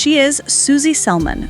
she is Susie Salmon.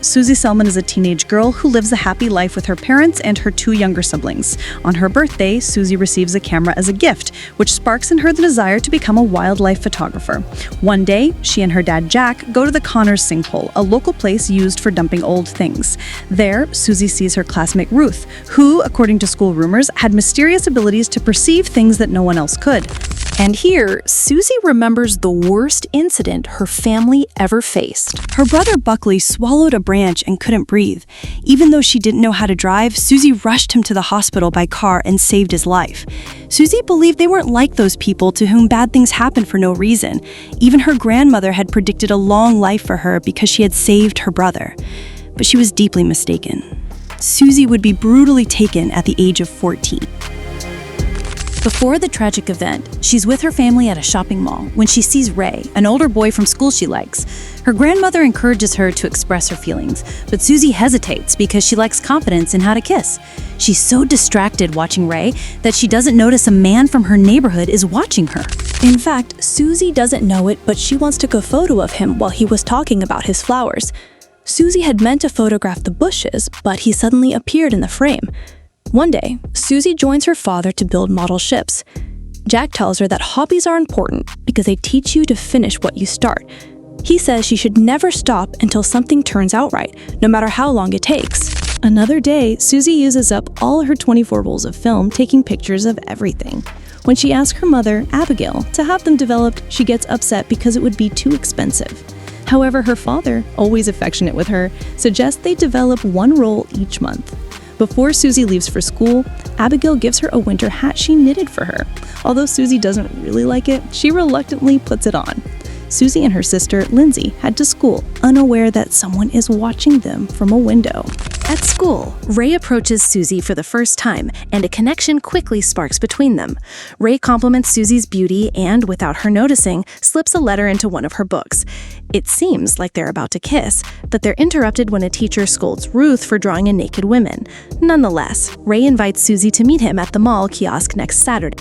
Susie Salmon is a teenage girl who lives a happy life with her parents and her 2 younger siblings. On her birthday, Susie receives a camera as a gift, which sparks in her the desire to become a wildlife photographer. One day, she and her dad Jack go to the Connors Sinkhole, a local place used for dumping old things. There, Susie sees her classmate Ruth, who, according to school rumors, had mysterious abilities to perceive things that no one else could. And here, Susie remembers the worst incident her family ever faced. Her brother Buckley swallowed a branch and couldn't breathe. Even though she didn't know how to drive, Susie rushed him to the hospital by car and saved his life. Susie believed they weren't like those people to whom bad things happen for no reason. Even her grandmother had predicted a long life for her because she had saved her brother. But she was deeply mistaken. Susie would be brutally taken at the age of 14. Before the tragic event, she's with her family at a shopping mall when she sees Ray, an older boy from school she likes. Her grandmother encourages her to express her feelings, but Susie hesitates because she lacks confidence in how to kiss. She's so distracted watching Ray that she doesn't notice a man from her neighborhood is watching her. In fact, Susie doesn't know it, but she once took a photo of him while he was talking about his flowers. Susie had meant to photograph the bushes, but he suddenly appeared in the frame. One day, Susie joins her father to build model ships. Jack tells her that hobbies are important because they teach you to finish what you start. He says she should never stop until something turns out right, no matter how long it takes. Another day, Susie uses up all her 24 rolls of film taking pictures of everything. When she asks her mother, Abigail, to have them developed, she gets upset because it would be too expensive. However, her father, always affectionate with her, suggests they develop 1 roll each month. Before Susie leaves for school, Abigail gives her a winter hat she knitted for her. Although Susie doesn't really like it, she reluctantly puts it on. Susie and her sister, Lindsey, head to school, unaware that someone is watching them from a window. At school, Ray approaches Susie for the first time, and a connection quickly sparks between them. Ray compliments Susie's beauty and, without her noticing, slips a letter into one of her books. It seems like they're about to kiss, but they're interrupted when a teacher scolds Ruth for drawing a naked woman. Nonetheless, Ray invites Susie to meet him at the mall kiosk next Saturday.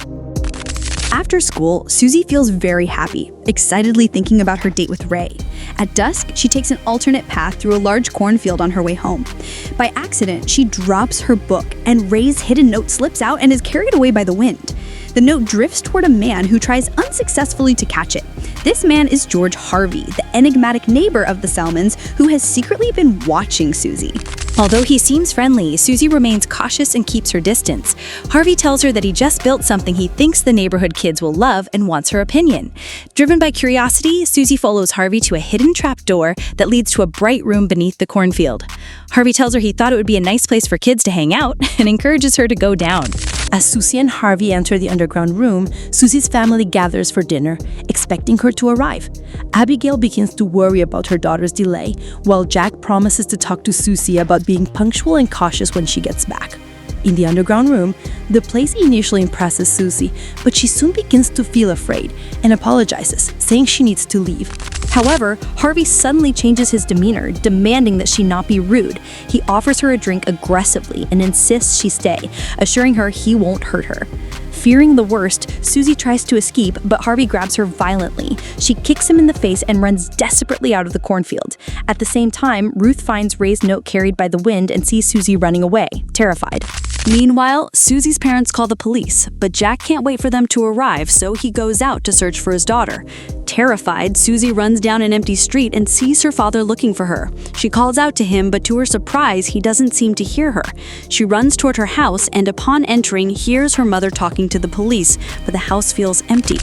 After school, Susie feels very happy, excitedly thinking about her date with Ray. At dusk, she takes an alternate path through a large cornfield on her way home. By accident, she drops her book, and Ray's hidden note slips out and is carried away by the wind. The note drifts toward a man who tries unsuccessfully to catch it. This man is George Harvey, the enigmatic neighbor of the Salmons, who has secretly been watching Susie. Although he seems friendly, Susie remains cautious and keeps her distance. Harvey tells her that he just built something he thinks the neighborhood kids will love and wants her opinion. Driven by curiosity, Susie follows Harvey to a hidden trapdoor that leads to a bright room beneath the cornfield. Harvey tells her he thought it would be a nice place for kids to hang out and encourages her to go down. As Susie and Harvey enter the underground room, Susie's family gathers for dinner, expecting her to arrive. Abigail begins to worry about her daughter's delay, while Jack promises to talk to Susie about being punctual and cautious when she gets back. In the underground room, the place initially impresses Susie, but she soon begins to feel afraid and apologizes, saying she needs to leave. However, Harvey suddenly changes his demeanor, demanding that she not be rude. He offers her a drink aggressively and insists she stay, assuring her he won't hurt her. Fearing the worst, Susie tries to escape, but Harvey grabs her violently. She kicks him in the face and runs desperately out of the cornfield. At the same time, Ruth finds Ray's note carried by the wind and sees Susie running away, terrified. Meanwhile, Susie's parents call the police, but Jack can't wait for them to arrive, so he goes out to search for his daughter. Terrified, Susie runs down an empty street and sees her father looking for her. She calls out to him, but to her surprise, he doesn't seem to hear her. She runs toward her house and upon entering, hears her mother talking to the police, but the house feels empty.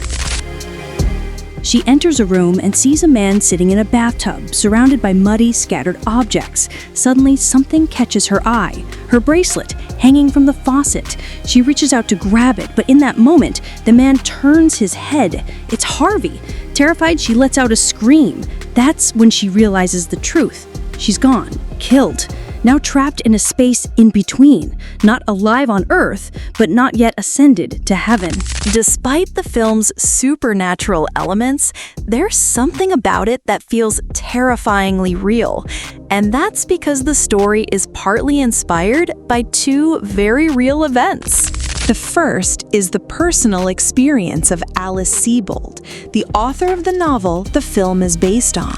She enters a room and sees a man sitting in a bathtub, surrounded by muddy, scattered objects. Suddenly, something catches her eye. Her bracelet, hanging from the faucet. She reaches out to grab it, but in that moment, the man turns his head. It's Harvey. Terrified, she lets out a scream. That's when she realizes the truth. She's gone, killed, now trapped in a space in between, not alive on Earth, but not yet ascended to heaven. Despite the film's supernatural elements, there's something about it that feels terrifyingly real. And that's because the story is partly inspired by 2 very real events. The first is the personal experience of Alice Sebold, the author of the novel the film is based on.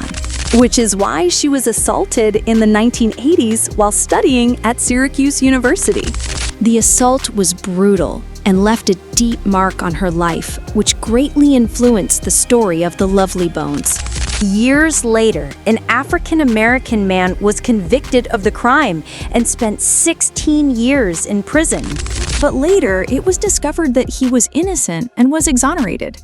Which is why she was assaulted in the 1980s while studying at Syracuse University. The assault was brutal and left a deep mark on her life, which greatly influenced the story of the Lovely Bones. Years later, an African-American man was convicted of the crime and spent 16 years in prison. But later, it was discovered that he was innocent and was exonerated.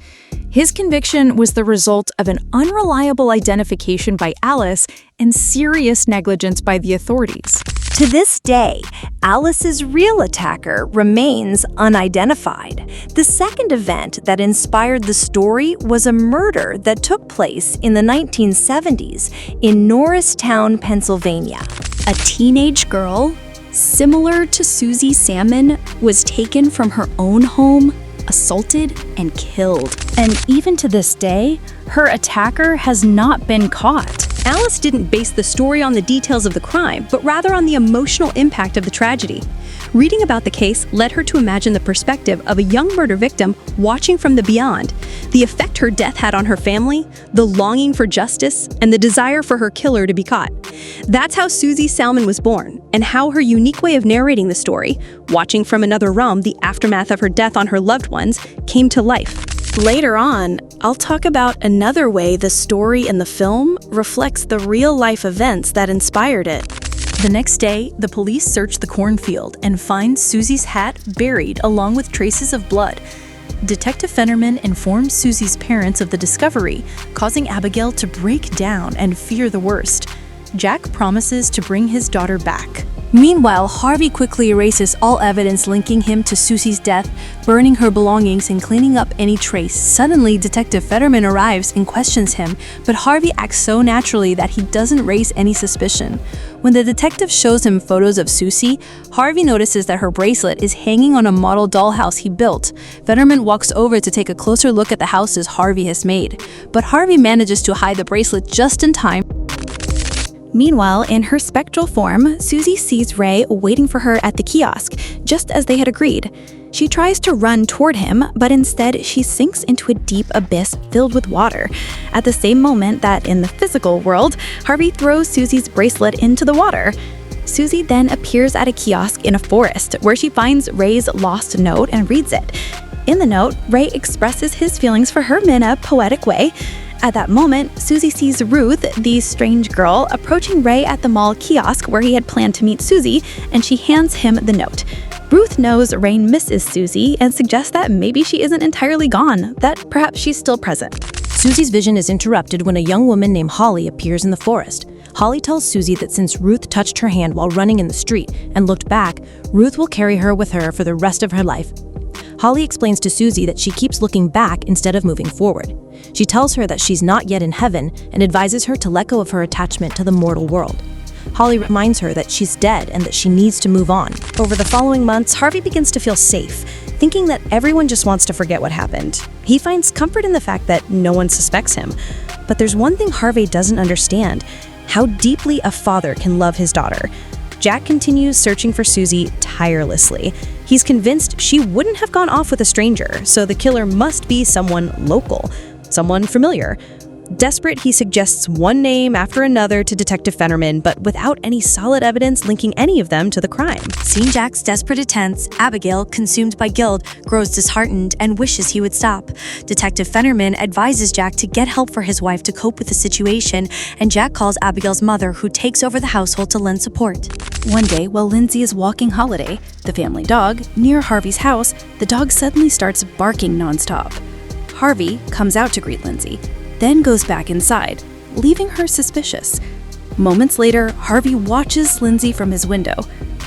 His conviction was the result of an unreliable identification by Alice and serious negligence by the authorities. To this day, Alice's real attacker remains unidentified. The second event that inspired the story was a murder that took place in the 1970s in Norristown, Pennsylvania. A teenage girl, similar to Susie Salmon, was taken from her own home, assaulted, and killed. And even to this day, her attacker has not been caught. Alice didn't base the story on the details of the crime, but rather on the emotional impact of the tragedy. Reading about the case led her to imagine the perspective of a young murder victim watching from the beyond, the effect her death had on her family, the longing for justice, and the desire for her killer to be caught. That's how Susie Salmon was born, and how her unique way of narrating the story, watching from another realm the aftermath of her death on her loved ones, came to life. Later on, I'll talk about another way the story in the film reflects the real-life events that inspired it. The next day, the police search the cornfield and find Susie's hat buried along with traces of blood. Detective Fennerman informs Susie's parents of the discovery, causing Abigail to break down and fear the worst. Jack promises to bring his daughter back. Meanwhile, Harvey quickly erases all evidence linking him to Susie's death, burning her belongings and cleaning up any trace. Suddenly, Detective Fetterman arrives and questions him, but Harvey acts so naturally that he doesn't raise any suspicion. When the detective shows him photos of Susie, Harvey notices that her bracelet is hanging on a model dollhouse he built. Fetterman walks over to take a closer look at the houses Harvey has made, but Harvey manages to hide the bracelet just in time. Meanwhile, in her spectral form, Susie sees Ray waiting for her at the kiosk, just as they had agreed. She tries to run toward him, but instead she sinks into a deep abyss filled with water. At the same moment that in the physical world, Harvey throws Susie's bracelet into the water. Susie then appears at a kiosk in a forest, where she finds Ray's lost note and reads it. In the note, Ray expresses his feelings for her in a poetic way. At that moment, Susie sees Ruth, the strange girl, approaching Ray at the mall kiosk where he had planned to meet Susie, and she hands him the note. Ruth knows Ray misses Susie and suggests that maybe she isn't entirely gone, that perhaps she's still present. Susie's vision is interrupted when a young woman named Holly appears in the forest. Holly tells Susie that since Ruth touched her hand while running in the street and looked back, Ruth will carry her with her for the rest of her life. Holly explains to Susie that she keeps looking back instead of moving forward. She tells her that she's not yet in heaven and advises her to let go of her attachment to the mortal world. Holly reminds her that she's dead and that she needs to move on. Over the following months, Harvey begins to feel safe, thinking that everyone just wants to forget what happened. He finds comfort in the fact that no one suspects him. But there's one thing Harvey doesn't understand: how deeply a father can love his daughter. Jack continues searching for Susie tirelessly. He's convinced she wouldn't have gone off with a stranger, so the killer must be someone local, someone familiar. Desperate, he suggests one name after another to Detective Fennerman, but without any solid evidence linking any of them to the crime. Seeing Jack's desperate attempts, Abigail, consumed by guilt, grows disheartened and wishes he would stop. Detective Fennerman advises Jack to get help for his wife to cope with the situation, and Jack calls Abigail's mother, who takes over the household to lend support. One day, while Lindsey is walking Holiday, the family dog, near Harvey's house, the dog suddenly starts barking nonstop. Harvey comes out to greet Lindsey, then goes back inside, leaving her suspicious. Moments later, Harvey watches Lindsey from his window,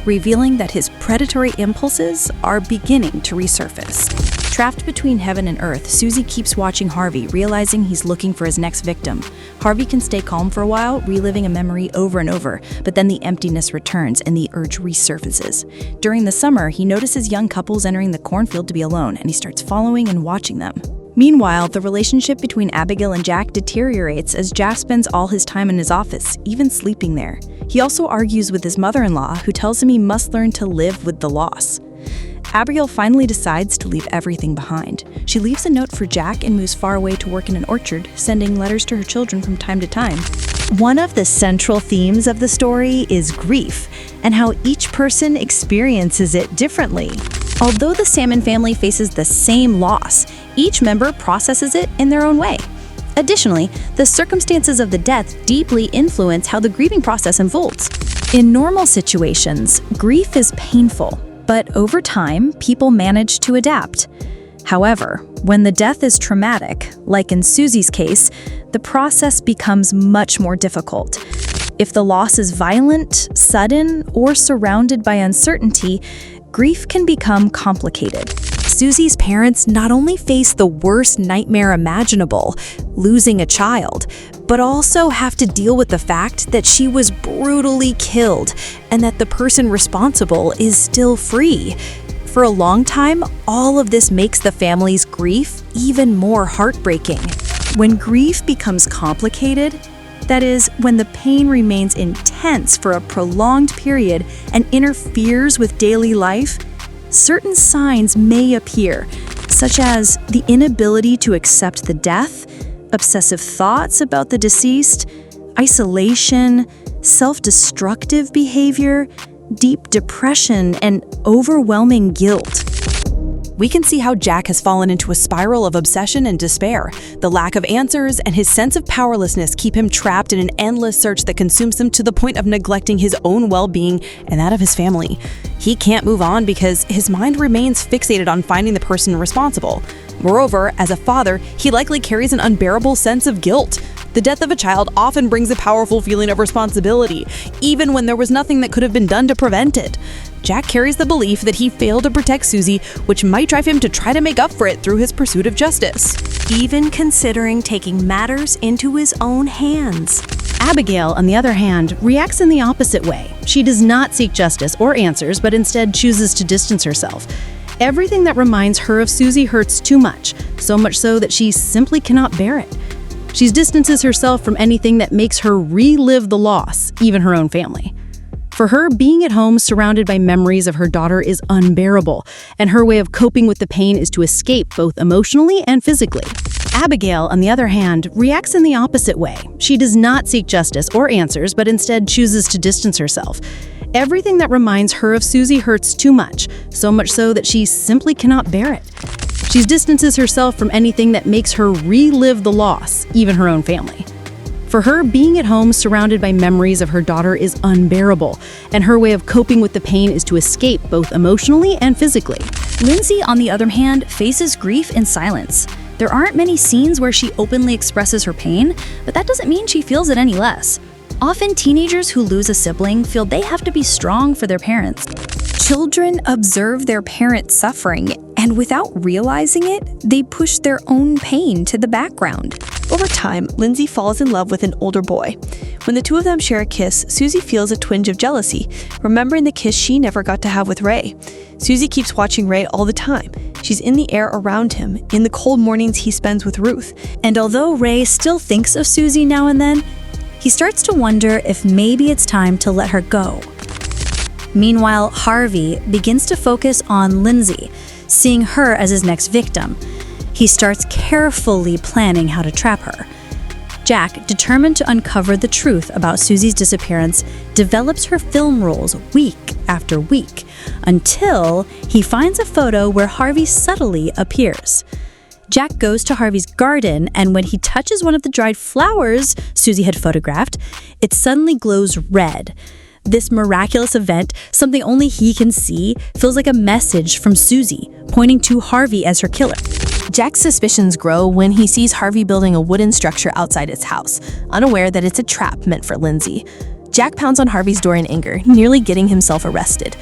revealing that his predatory impulses are beginning to resurface. Trapped between heaven and earth, Susie keeps watching Harvey, realizing he's looking for his next victim. Harvey can stay calm for a while, reliving a memory over and over, but then the emptiness returns and the urge resurfaces. During the summer, he notices young couples entering the cornfield to be alone, and he starts following and watching them. Meanwhile, the relationship between Abigail and Jack deteriorates as Jack spends all his time in his office, even sleeping there. He also argues with his mother-in-law, who tells him he must learn to live with the loss. Abigail finally decides to leave everything behind. She leaves a note for Jack and moves far away to work in an orchard, sending letters to her children from time to time. One of the central themes of the story is grief and how each person experiences it differently. Although the Salmon family faces the same loss, each member processes it in their own way. Additionally, the circumstances of the death deeply influence how the grieving process unfolds. In normal situations, grief is painful, but over time, people manage to adapt. However, when the death is traumatic, like in Susie's case, the process becomes much more difficult. If the loss is violent, sudden, or surrounded by uncertainty, grief can become complicated. Susie's parents not only face the worst nightmare imaginable, losing a child, but also have to deal with the fact that she was brutally killed and that the person responsible is still free. For a long time, all of this makes the family's grief even more heartbreaking. When grief becomes complicated, that is, when the pain remains intense for a prolonged period and interferes with daily life, certain signs may appear, such as the inability to accept the death, obsessive thoughts about the deceased, isolation, self-destructive behavior, deep depression, and overwhelming guilt. We can see how Jack has fallen into a spiral of obsession and despair. The lack of answers and his sense of powerlessness keep him trapped in an endless search that consumes him to the point of neglecting his own well-being and that of his family. He can't move on because his mind remains fixated on finding the person responsible. Moreover, as a father, he likely carries an unbearable sense of guilt. The death of a child often brings a powerful feeling of responsibility, even when there was nothing that could have been done to prevent it. Jack carries the belief that he failed to protect Susie, which might drive him to try to make up for it through his pursuit of justice. Even considering taking matters into his own hands. Abigail, on the other hand, reacts in the opposite way. She does not seek justice or answers, but instead chooses to distance herself. Everything that reminds her of Susie hurts too much so that she simply cannot bear it. She distances herself from anything that makes her relive the loss, even her own family. For her, being at home surrounded by memories of her daughter is unbearable, and her way of coping with the pain is to escape both emotionally and physically. Abigail, on the other hand, reacts in the opposite way. She does not seek justice or answers, but instead chooses to distance herself. Everything that reminds her of Susie hurts too much so that she simply cannot bear it. She distances herself from anything that makes her relive the loss, even her own family. For her, being at home surrounded by memories of her daughter is unbearable, and her way of coping with the pain is to escape both emotionally and physically. Lindsey, on the other hand, faces grief in silence. There aren't many scenes where she openly expresses her pain, but that doesn't mean she feels it any less. Often, teenagers who lose a sibling feel they have to be strong for their parents. Children observe their parents suffering, and without realizing it, they push their own pain to the background. Over time, Lindsey falls in love with an older boy. When the two of them share a kiss, Susie feels a twinge of jealousy, remembering the kiss she never got to have with Ray. Susie keeps watching Ray all the time. She's in the air around him, in the cold mornings he spends with Ruth. And although Ray still thinks of Susie now and then, he starts to wonder if maybe it's time to let her go. Meanwhile, Harvey begins to focus on Lindsey, seeing her as his next victim. He starts carefully planning how to trap her. Jack, determined to uncover the truth about Susie's disappearance, develops her film rolls week after week, until he finds a photo where Harvey subtly appears. Jack goes to Harvey's garden, and when he touches one of the dried flowers Susie had photographed, it suddenly glows red. This miraculous event, something only he can see, feels like a message from Susie, pointing to Harvey as her killer. Jack's suspicions grow when he sees Harvey building a wooden structure outside his house, unaware that it's a trap meant for Lindsey. Jack pounds on Harvey's door in anger, nearly getting himself arrested.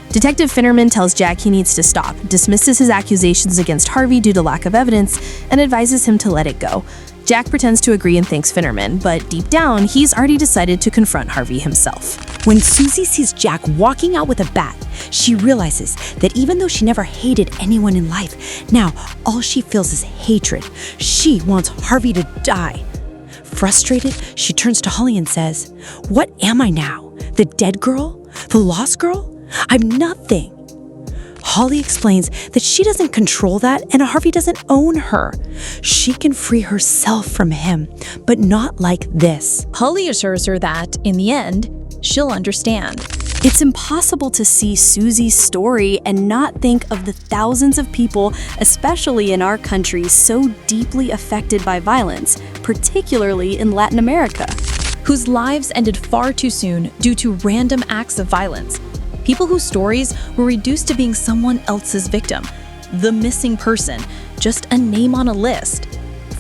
Detective Finnerman tells Jack he needs to stop, dismisses his accusations against Harvey due to lack of evidence, and advises him to let it go. Jack pretends to agree and thanks Finnerman, but deep down, he's already decided to confront Harvey himself. When Susie sees Jack walking out with a bat, she realizes that even though she never hated anyone in life, now all she feels is hatred. She wants Harvey to die. Frustrated, she turns to Holly and says, "What am I now? The dead girl? The lost girl? I'm nothing." Holly explains that she doesn't control that and Harvey doesn't own her. She can free herself from him, but not like this. Holly assures her that, in the end, she'll understand. It's impossible to see Susie's story and not think of the thousands of people, especially in our country, so deeply affected by violence, particularly in Latin America, whose lives ended far too soon due to random acts of violence. People whose stories were reduced to being someone else's victim, the missing person, just a name on a list.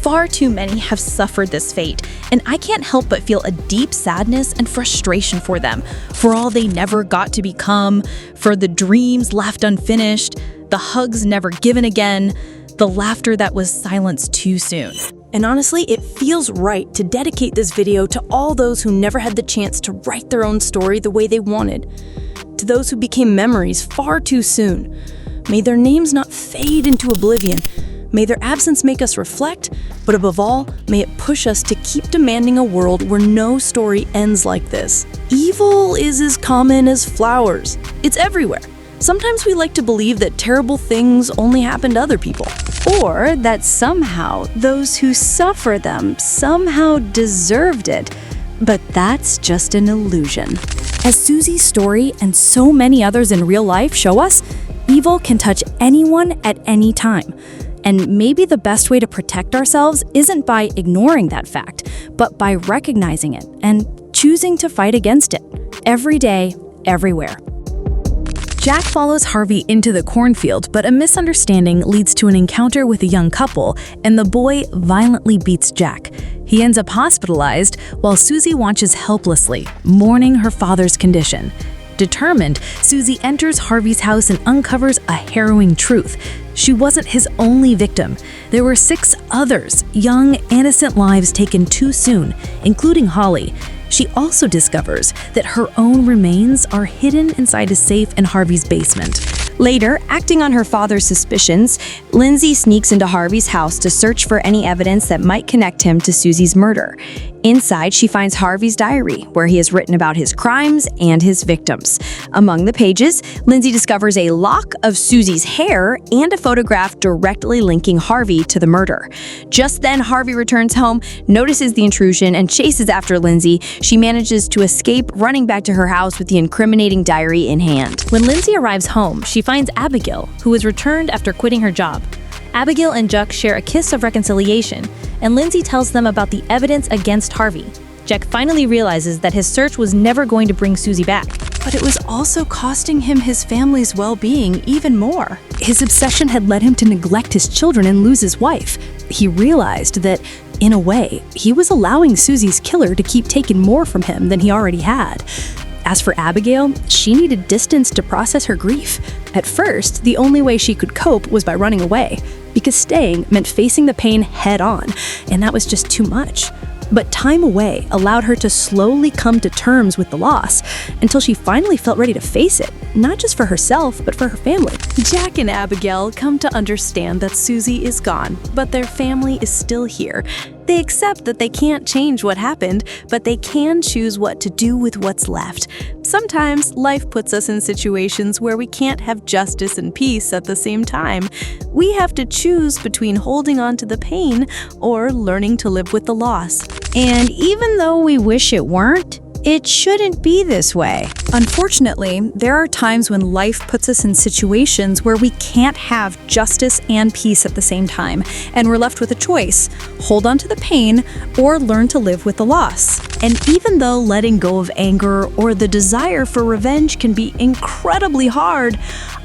Far too many have suffered this fate, and I can't help but feel a deep sadness and frustration for them, for all they never got to become, for the dreams left unfinished, the hugs never given again, the laughter that was silenced too soon. And honestly, it feels right to dedicate this video to all those who never had the chance to write their own story the way they wanted. To those who became memories far too soon. May their names not fade into oblivion. May their absence make us reflect, but above all, may it push us to keep demanding a world where no story ends like this. Evil is as common as flowers. It's everywhere. Sometimes we like to believe that terrible things only happen to other people. or that somehow those who suffer them somehow deserved it. But that's just an illusion. As Susie's story and so many others in real life show us, evil can touch anyone at any time. And maybe the best way to protect ourselves isn't by ignoring that fact, but by recognizing it and choosing to fight against it. Every day, everywhere. Jack follows Harvey into the cornfield, but a misunderstanding leads to an encounter with a young couple, and the boy violently beats Jack. He ends up hospitalized while Susie watches helplessly, mourning her father's condition. Determined, Susie enters Harvey's house and uncovers a harrowing truth. She wasn't his only victim. There were 6 others, young, innocent lives taken too soon, including Holly. She also discovers that her own remains are hidden inside a safe in Harvey's basement. Later, acting on her father's suspicions, Lindsey sneaks into Harvey's house to search for any evidence that might connect him to Susie's murder. Inside, she finds Harvey's diary, where he has written about his crimes and his victims. Among the pages, Lindsey discovers a lock of Susie's hair and a photograph directly linking Harvey to the murder. Just then, Harvey returns home, notices the intrusion, and chases after Lindsey. She manages to escape, running back to her house with the incriminating diary in hand. When Lindsey arrives home, she finds Abigail, who was returned after quitting her job. Abigail and Jack share a kiss of reconciliation, and Lindsey tells them about the evidence against Harvey. Jack finally realizes that his search was never going to bring Susie back. But it was also costing him his family's well-being even more. His obsession had led him to neglect his children and lose his wife. He realized that, in a way, he was allowing Susie's killer to keep taking more from him than he already had. As for Abigail, she needed distance to process her grief. At first, the only way she could cope was by running away, because staying meant facing the pain head-on, and that was just too much. But time away allowed her to slowly come to terms with the loss, until she finally felt ready to face it, not just for herself, but for her family. Jack and Abigail come to understand that Susie is gone, but their family is still here. They accept that they can't change what happened, but they can choose what to do with what's left. Sometimes life puts us in situations where we can't have justice and peace at the same time. We have to choose between holding on to the pain or learning to live with the loss. And even though we wish it weren't, it shouldn't be this way. Unfortunately, there are times when life puts us in situations where we can't have justice and peace at the same time, and we're left with a choice: hold on to the pain or learn to live with the loss. And even though letting go of anger or the desire for revenge can be incredibly hard,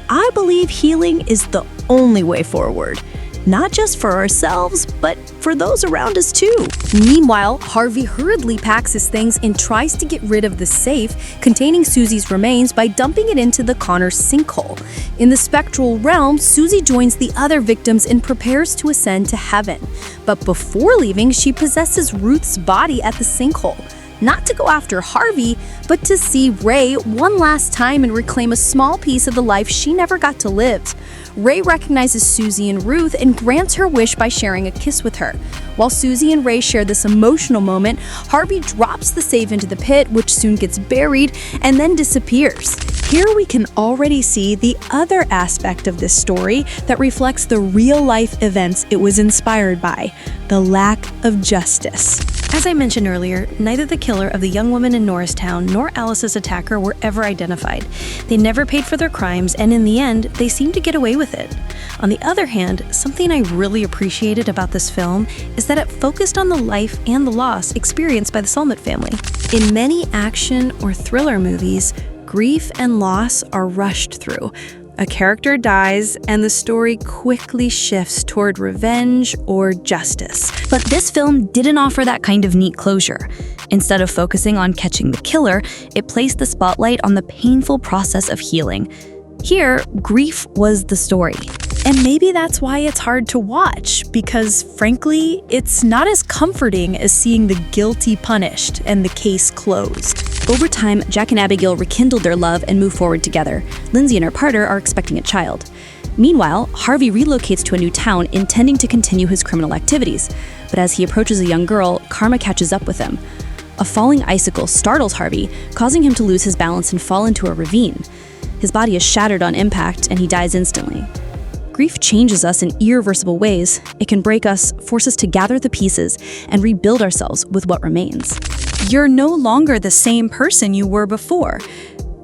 I believe healing is the only way forward. Not just for ourselves, but for those around us too. Meanwhile, Harvey hurriedly packs his things and tries to get rid of the safe containing Susie's remains by dumping it into the Connors sinkhole. In the spectral realm, Susie joins the other victims and prepares to ascend to heaven. But before leaving, she possesses Ruth's body at the sinkhole. not to go after Harvey, but to see Ray one last time and reclaim a small piece of the life she never got to live. Ray recognizes Susie and Ruth and grants her wish by sharing a kiss with her. While Susie and Ray share this emotional moment, Harvey drops the save into the pit, which soon gets buried and then disappears. Here we can already see the other aspect of this story that reflects the real-life events it was inspired by, the lack of justice. As I mentioned earlier, neither the killer of the young woman in Norristown nor Alice's attacker were ever identified. They never paid for their crimes, and in the end, they seemed to get away with it. On the other hand, something I really appreciated about this film is that it focused on the life and the loss experienced by the Salmon family. In many action or thriller movies, grief and loss are rushed through. A character dies, and the story quickly shifts toward revenge or justice. But this film didn't offer that kind of neat closure. Instead of focusing on catching the killer, it placed the spotlight on the painful process of healing. Here, grief was the story. And maybe that's why it's hard to watch, because frankly, it's not as comforting as seeing the guilty punished and the case closed. Over time, Jack and Abigail rekindled their love and moved forward together. Lindsey and her partner are expecting a child. Meanwhile, Harvey relocates to a new town, intending to continue his criminal activities. But as he approaches a young girl, karma catches up with him. A falling icicle startles Harvey, causing him to lose his balance and fall into a ravine. His body is shattered on impact, and he dies instantly. Grief changes us in irreversible ways. It can break us, force us to gather the pieces, and rebuild ourselves with what remains. You're no longer the same person you were before,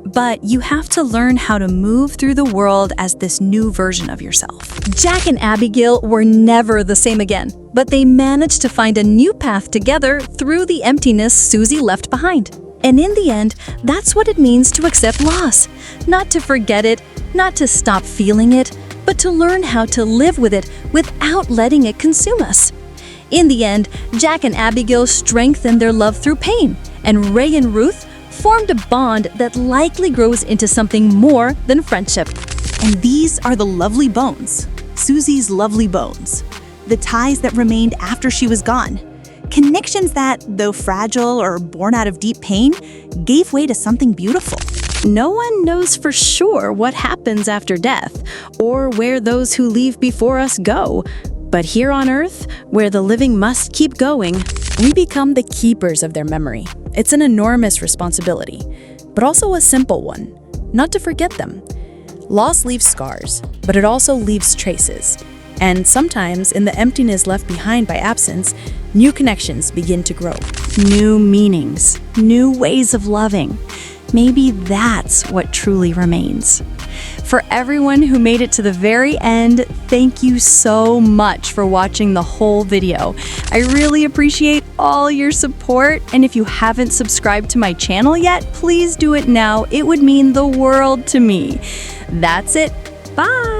but you have to learn how to move through the world as this new version of yourself. Jack and Abigail were never the same again, but they managed to find a new path together through the emptiness Susie left behind. And in the end, that's what it means to accept loss. Not to forget it, not to stop feeling it, but to learn how to live with it without letting it consume us. In the end, Jack and Abigail strengthened their love through pain, and Ray and Ruth formed a bond that likely grows into something more than friendship. And these are the lovely bones, Susie's lovely bones, the ties that remained after she was gone. Connections that, though fragile or born out of deep pain, gave way to something beautiful. No one knows for sure what happens after death, or where those who leave before us go. But here on Earth, where the living must keep going, we become the keepers of their memory. It's an enormous responsibility, but also a simple one, not to forget them. Loss leaves scars, but it also leaves traces. And sometimes, in the emptiness left behind by absence, new connections begin to grow. New meanings, new ways of loving. Maybe that's what truly remains. For everyone who made it to the very end, thank you so much for watching the whole video. I really appreciate all your support, and if you haven't subscribed to my channel yet, please do it now. It would mean the world to me. That's it. Bye!